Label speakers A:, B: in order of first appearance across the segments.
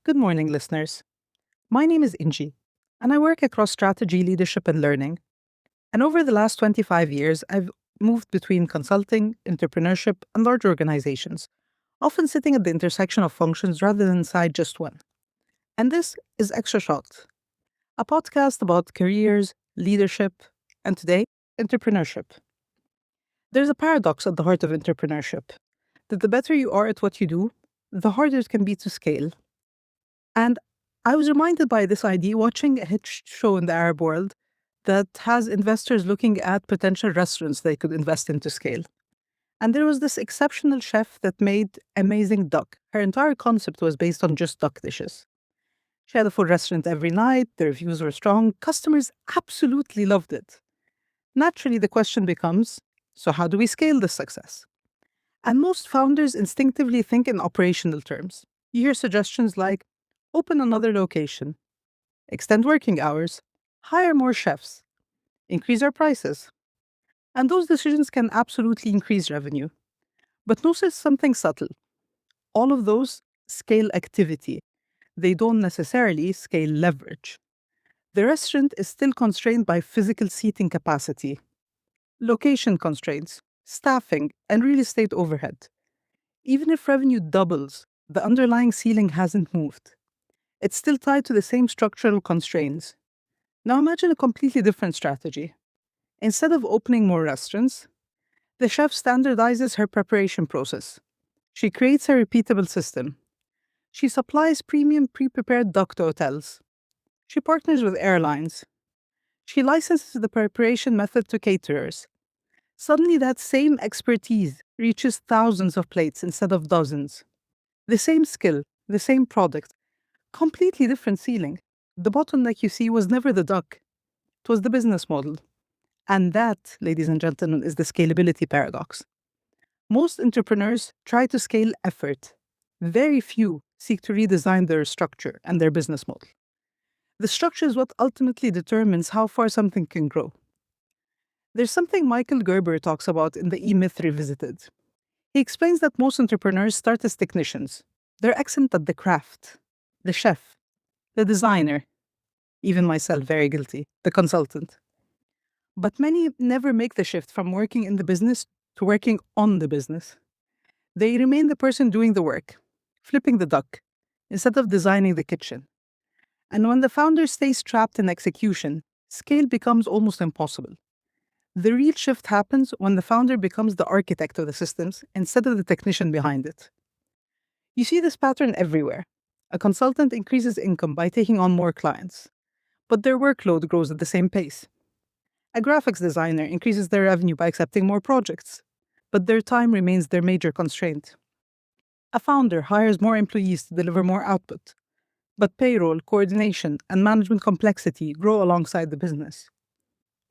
A: Good morning, listeners. My name is Inji, and I work across strategy, leadership, and learning. And over the last 25 years, I've moved between consulting, entrepreneurship, and large organizations, often sitting at the intersection of functions rather than inside just one. And this is Extra Shot, a podcast about careers, leadership, and today, entrepreneurship. There's a paradox at the heart of entrepreneurship that the better you are at what you do, the harder it can be to scale. And I was reminded by this idea watching a hit show in the Arab world that has investors looking at potential restaurants they could invest in to scale. And there was this exceptional chef that made amazing duck. Her entire concept was based on just duck dishes. She had a full restaurant every night, the reviews were strong, customers absolutely loved it. Naturally, the question becomes, so how do we scale this success? And most founders instinctively think in operational terms. You hear suggestions like, open another location, extend working hours, hire more chefs, increase our prices. And those decisions can absolutely increase revenue. But notice something subtle. All of those scale activity. They don't necessarily scale leverage. The restaurant is still constrained by physical seating capacity, location constraints, staffing, and real estate overhead. Even if revenue doubles, the underlying ceiling hasn't moved. It's still tied to the same structural constraints. Now imagine a completely different strategy. Instead of opening more restaurants, the chef standardizes her preparation process. She creates a repeatable system. She supplies premium pre-prepared duck to hotels. She partners with airlines. She licenses the preparation method to caterers. Suddenly, that same expertise reaches thousands of plates instead of dozens. The same skill, the same product, completely different ceiling. The bottleneck you see was never the duck, it was the business model. And that, ladies and gentlemen, is the scalability paradox. Most entrepreneurs try to scale effort. Very few seek to redesign their structure and their business model. The structure is what ultimately determines how far something can grow. There's something Michael Gerber talks about in the E-Myth Revisited. He explains that most entrepreneurs start as technicians. They're excellent at the craft, the chef, the designer, even myself, very guilty, the consultant. But many never make the shift from working in the business to working on the business. They remain the person doing the work, flipping the duck, instead of designing the kitchen. And when the founder stays trapped in execution, scale becomes almost impossible. The real shift happens when the founder becomes the architect of the systems instead of the technician behind it. You see this pattern everywhere. A consultant increases income by taking on more clients, but their workload grows at the same pace. A graphics designer increases their revenue by accepting more projects, but their time remains their major constraint. A founder hires more employees to deliver more output, but payroll, coordination, and management complexity grow alongside the business.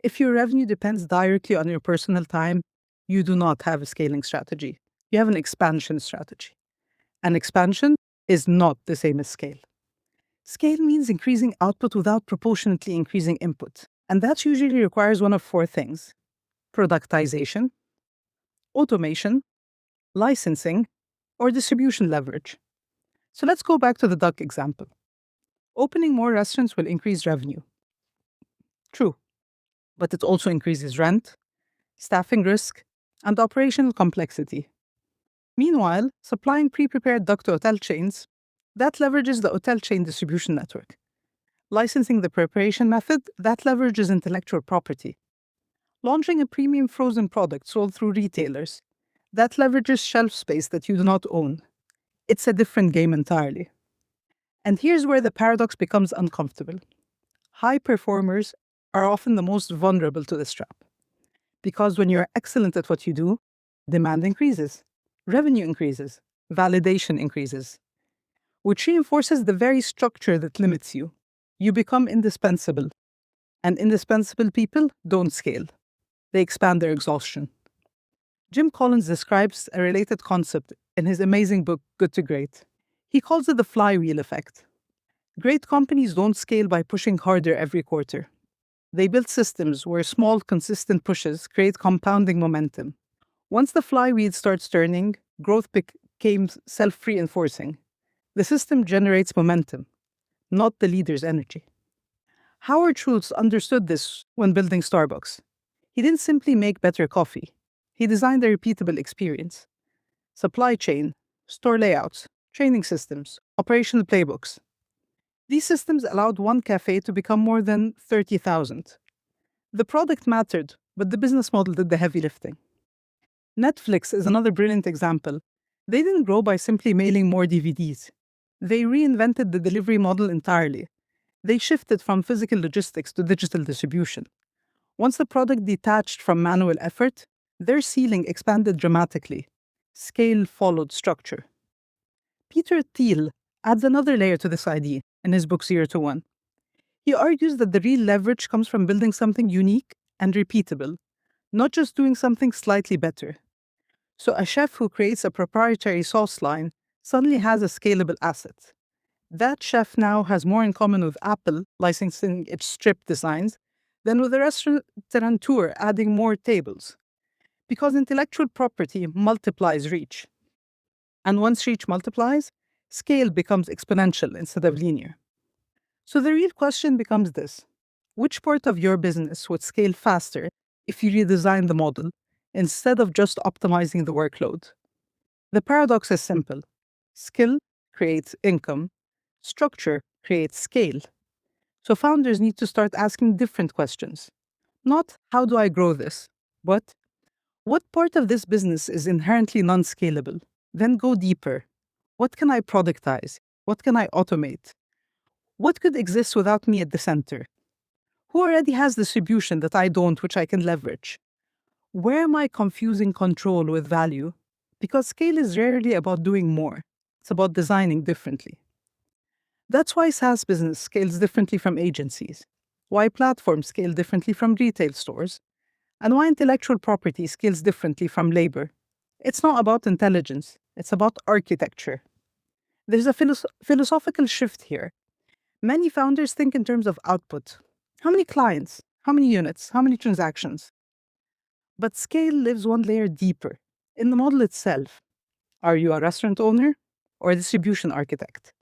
A: If your revenue depends directly on your personal time, you do not have a scaling strategy. You have an expansion strategy. And expansion is not the same as scale. Scale means increasing output without proportionately increasing input. And that usually requires one of four things: productization, automation, licensing, or distribution leverage. So let's go back to the duck example. Opening more restaurants will increase revenue. True, but it also increases rent, staffing risk, and operational complexity. Meanwhile, supplying pre-prepared duck to hotel chains, that leverages the hotel chain distribution network. Licensing the preparation method, that leverages intellectual property. Launching a premium frozen product sold through retailers, that leverages shelf space that you do not own. It's a different game entirely. And here's where the paradox becomes uncomfortable. High performers are often the most vulnerable to this trap. Because when you're excellent at what you do, demand increases, revenue increases, validation increases, which reinforces the very structure that limits you. You become indispensable. And indispensable people don't scale. They expand their exhaustion. Jim Collins describes a related concept in his amazing book, Good to Great. He calls it the flywheel effect. Great companies don't scale by pushing harder every quarter. They build systems where small, consistent pushes create compounding momentum. Once the flywheel starts turning, growth becomes self-reinforcing. The system generates momentum, not the leader's energy. Howard Schultz understood this when building Starbucks. He didn't simply make better coffee. He designed a repeatable experience. Supply chain, store layouts, training systems, operational playbooks. These systems allowed one cafe to become more than 30,000. The product mattered, but the business model did the heavy lifting. Netflix is another brilliant example. They didn't grow by simply mailing more DVDs. They reinvented the delivery model entirely. They shifted from physical logistics to digital distribution. Once the product detached from manual effort, their ceiling expanded dramatically. Scale followed structure. Peter Thiel adds another layer to this idea in his book 0 to 1. He argues that the real leverage comes from building something unique and repeatable, not just doing something slightly better. So a chef who creates a proprietary sauce line suddenly has a scalable asset. That chef now has more in common with Apple licensing its strip designs than with a restaurateur adding more tables. Because intellectual property multiplies reach. And once reach multiplies, scale becomes exponential instead of linear. So the real question becomes this: which part of your business would scale faster if you redesign the model instead of just optimizing the workload? The paradox is simple. Skill creates income, structure creates scale. So founders need to start asking different questions. Not how do I grow this, but what part of this business is inherently non-scalable? Then go deeper. What can I productize? What can I automate? What could exist without me at the center? Who already has distribution that I don't, which I can leverage? Where am I confusing control with value? Because scale is rarely about doing more. It's about designing differently. That's why SaaS business scales differently from agencies, why platforms scale differently from retail stores, and why intellectual property scales differently from labor. It's not about intelligence, it's about architecture. There's a philosophical shift here. Many founders think in terms of output. How many clients? How many units? How many transactions? But scale lives one layer deeper, in the model itself. Are you a restaurant owner or a distribution architect?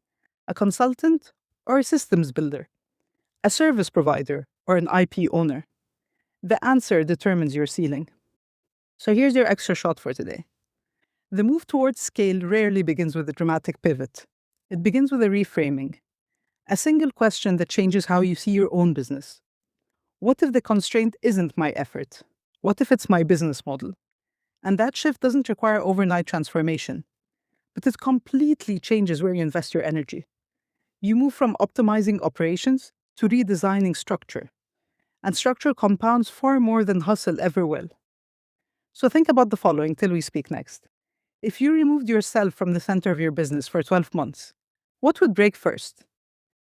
A: A consultant or a systems builder? A service provider or an IP owner? The answer determines your ceiling. So here's your extra shot for today. The move towards scale rarely begins with a dramatic pivot. It begins with a reframing. A single question that changes how you see your own business. What if the constraint isn't my effort? What if it's my business model? And that shift doesn't require overnight transformation, but it completely changes where you invest your energy. You move from optimizing operations to redesigning structure. And structure compounds far more than hustle ever will. So think about the following till we speak next. If you removed yourself from the center of your business for 12 months, what would break first?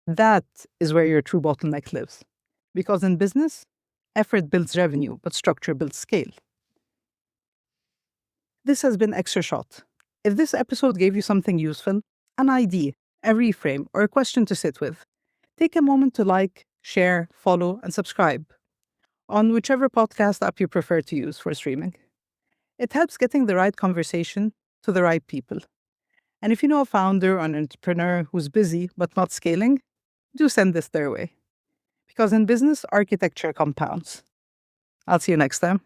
A: That is where your true bottleneck lives. Because in business, effort builds revenue, but structure builds scale. This has been Extra Shot. If this episode gave you something useful, an idea, a reframe, or a question to sit with, take a moment to like, share, follow, and subscribe on whichever podcast app you prefer to use for streaming. It helps getting the right conversation to the right people. And if you know a founder or an entrepreneur who's busy but not scaling, do send this their way. Because in business, architecture compounds. I'll see you next time.